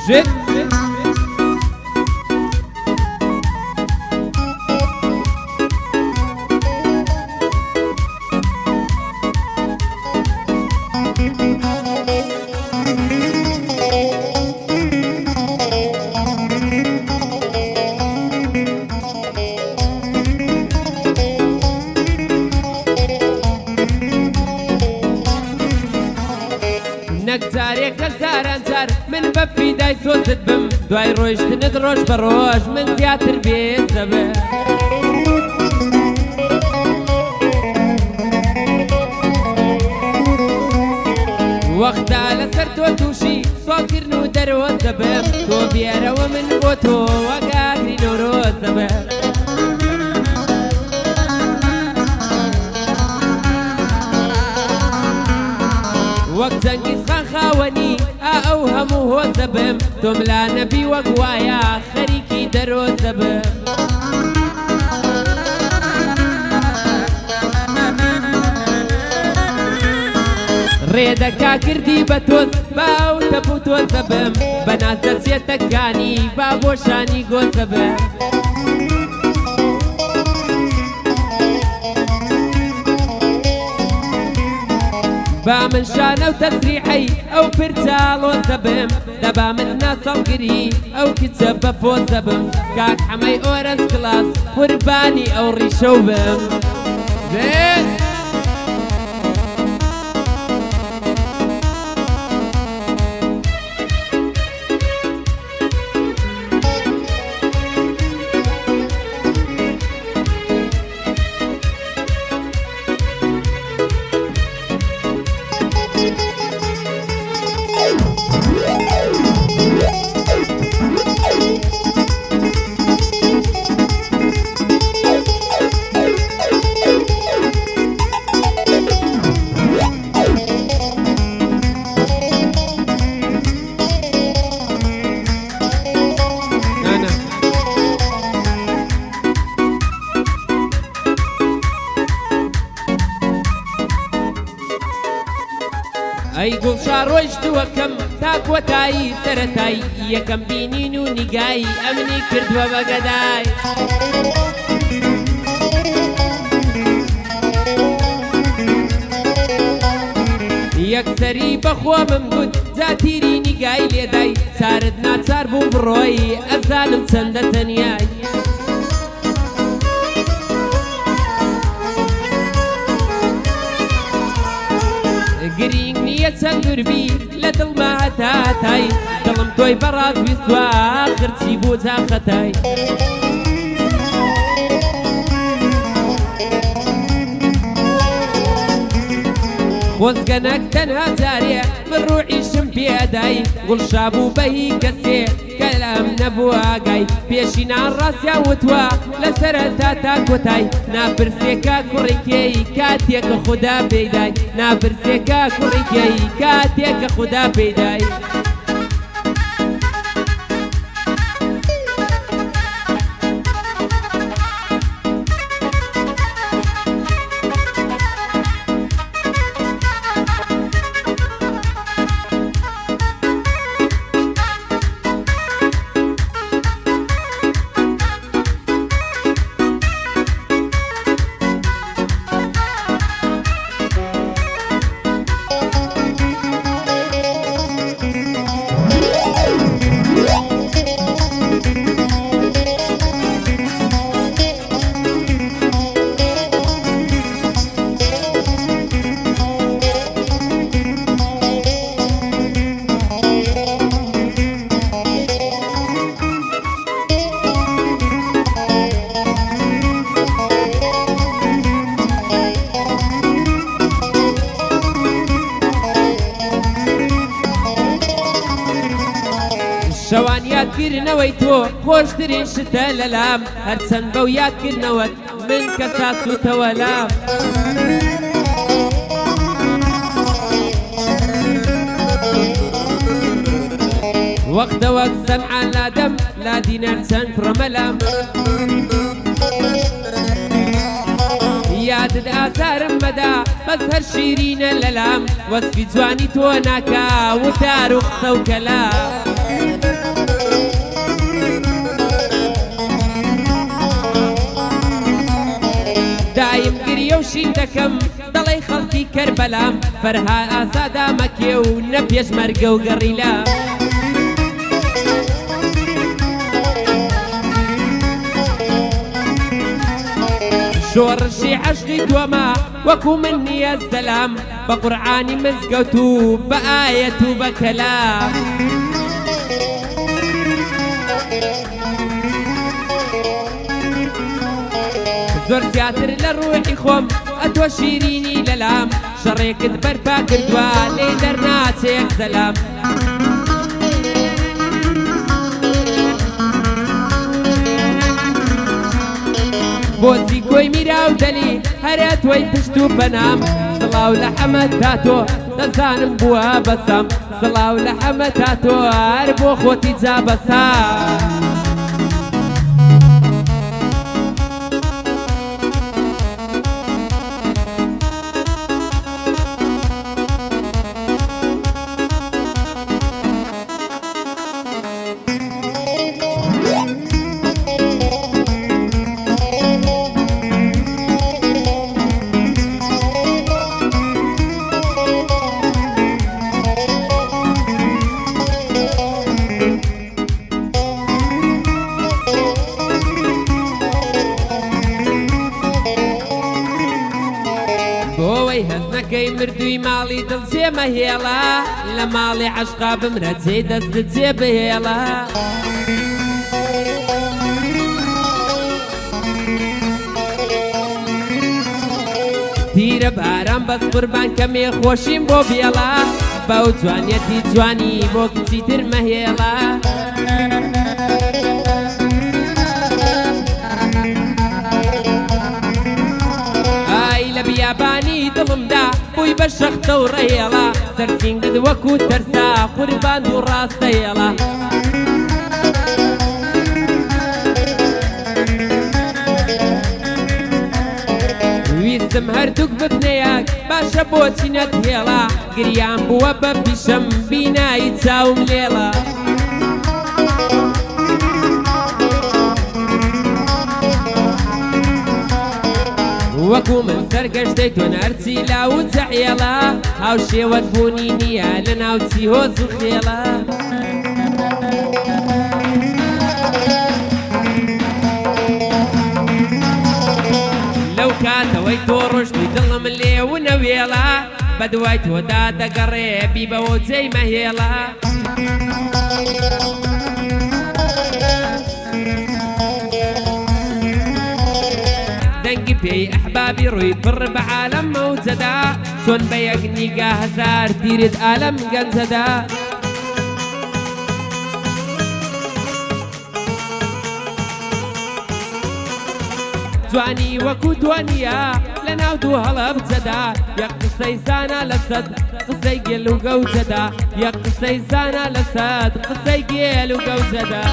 جد نەکجارێک هەزاران جار من بە فیدای سۆزت بم دوای ڕۆیشتنت ڕۆژ بە ڕۆژ من زیاتر بێت دەبێ وەختا لەسەر تۆ تووشی سۆکردن و دەرەوە دەبێم تۆ بێرەوە من بۆ تۆ وەگاگری نۆرۆز دەبێت وەک جەنگیز خان خاوەنی ئەو هەموو هۆز دەبم تۆم لا نەبی وەک وایە خەریکی دەرۆز دەبم ڕێدەکا کردی بە تۆز با ئەو تەپ و تۆز دەبم بە ناز دەچێتەکانی با بۆ شانی گۆز دەبم با من شانە و تەسریحەی ئەو پرچاڵۆز دەبم دەبا من ناسەڵگری ئەو کچە بە پۆز دەبم کاک حەمەی ئۆرەس کلاس قوربانی ئەو ڕیشە و بم ئەی گوڵشا ڕۆیشتووەکەم تا کۆتایی سەرەتایی یەکەم بینین و نیگایی ئەمنی کردووە بە گەدای یەکسەری بەخۆمم گوت جاتیری نیگای لێدای چارت ناچار بوو بڕۆی ئەزانم چەندە تەنیای گرنگ نییە چەند دوربی لە دڵما هەتاتای دڵم تۆی بەڕاست ویستوە خرچی بوو جا خەتای خۆزگەنەک تەنها جارێ من ڕوحیشم پێدای گوڵشا بوو بەهی کەسێ کە لەم نەبوو ئاگای پێشینان ڕاستیا وتوە لە سەرەتا تا کۆتای ناپرسێکە کوڕێکێی کاتێکە خودا پێدای ناپرسێکە کوڕێکێی کاتێکە خودا پێدای شەوان یادگیرنەوەی تۆ خۆشترین شتە لەلام هەرچەند بەو یادکردنەوەت من کە ساسووتەوە لام وەختە وەک سەمعان لادەم لا دینار چەند پڕەمەلام یادت ئازارم مەدا بەس هەر شیرینە لەلام وەسفی جوانی تۆ ناکا وتار و قسە و کەلام دایم گریە و شین دەکەم دەڵێی خەڵکی کەربەلام فەرها ئازادا مەکێ و نە پێشمەرگە و گەڕیلام شۆڕشی عەشقی تۆمە وەکو من نییە سەلام بە قورعانی مزگەوت و بە ئایەت و بە کەلام زۆر زیاتر لە ڕوحی خۆم ئەتۆ شیرینی لەلام شەڕێکت بەرپا کردووە لێ دەرناچێک سەلام بۆزی کۆی میرا و دەلی هەرە تۆی پشت و پەنام سڵاو لە حەمەد تا تۆ دەزانم بووە بەسەم سڵاو لە حەمەد تا تۆ هەر بۆ خۆتی جا بەسام هەزنەکەی مردووی ماڵی دڵچێمە هێڵە لە ماڵی عەشقا بمرە جێی دەستت جێ بهێڵە تیرە باران بەس قوربان کەمێ خۆشیم بۆ بێڵە بەو جوانیەتی جوانی بۆ کچی تر مەهێڵە لە بیابانی دڵمدا بووی بە شەختە و ڕێڵە سەرسینگت وەکو تەرسا قوربان و ڕاستەیەڵە ویستم هەردووک ببنەیەک باشە بۆچی نەتهێڵە گریان بووە بە پیشەم بینایی چاوم لێڵە وەکو من سەرگەشتەی تۆ نەرچی لاو و جەعێڵە هاو شێوەت بوونی نییە لە ناوچی هۆز و خێڵە لەو کاتەوەی تۆ ڕۆشتی دڵم لێو نەوێڵە بە دوای تۆدا دەگەڕێ بیبەوە جێی مەهێڵە دەنگی پێی ئەحبابی ڕووی پڕ بە عالەم مەوجەدا چۆن بە یەک نیگا هەزار تیرت ئالەم گەنجەدا جوانی وەکو تۆنیە لە ناو دوو هەڵە بجەدا یەک قسەی زانە لە سەد قسەی گێل و گەوجەدا یەک قسەی زانە لە سەد قسەی گێل و گەوجەدا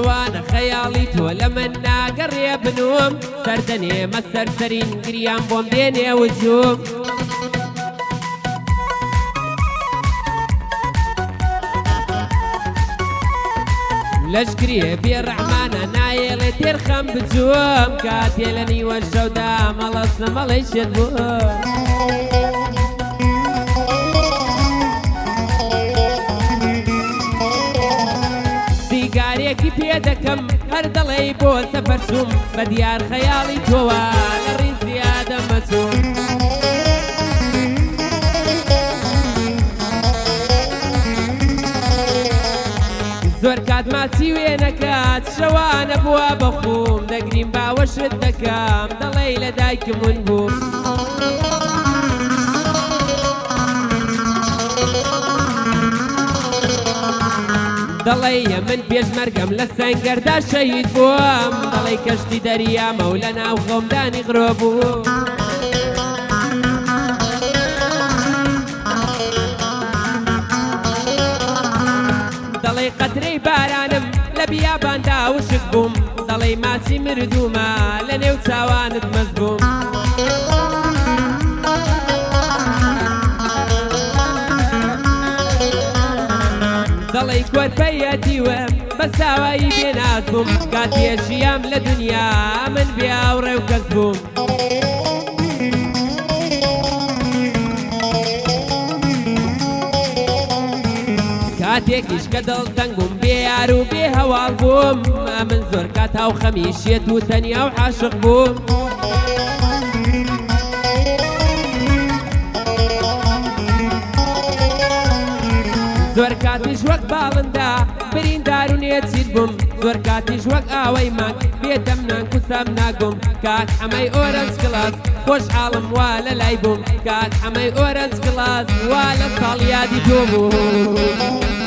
شەوانە خەیاڵی تۆ لە من ناگەڕێ بنوم سەردەنێمە سەرسەرین گریان بۆم دێنێ وجوم لەشکریە بێڕەحمانە نایێڵێ تێرخەم بچووم کاتێ لە نیوە شەودا مەڵەستە مەڵی شێت بووم سیگارێکی پێ دەکەم هەر دەڵێ بۆ سەفەرچووم بە دیار خەیاڵی تۆوە لە ڕیزیا دەمەچووم زۆر کات ماچی وێ نەکات شەوانە بووە بەخوم دەگریم باوەشت دەکەم دەڵێ لە دایکمون بووم دەڵێ من پێشمەرگەم لە سەنگەردا شەهید بووم دەڵێ کەشتی دەریامە و لە ناو خۆمدانی غرۆ بوو دەڵێ قەترەی بارانم لە بیاباندا وشک بووم دەڵێ ماچی مردوومە لە نێو چاوانت مەست بووم دەڵێ کۆرپەیە دیوە بە ساوایی بێناز بووم کاتێژیام لە دنیا من بیاوڕێ و کەس بووم کاتێکیش کە دڵتەنگم بێ یار و بێ هەواڵ بووم من زۆر کات هاو خەمیشێت و تەنیا و عاشق بووم زۆر کاتیش وەک باڵندا بریندار و نێچیت بووم زۆر کاتیش وەک ئاوەی مانگ بێدەم نانک و سام ناگوم کاک حەمەی ئۆرەنج کڵاس خۆشحاڵم وا لە لای بووم کاک حەمەی ئۆرەنج کڵاس وا لە ساڵ یادی تۆ بووم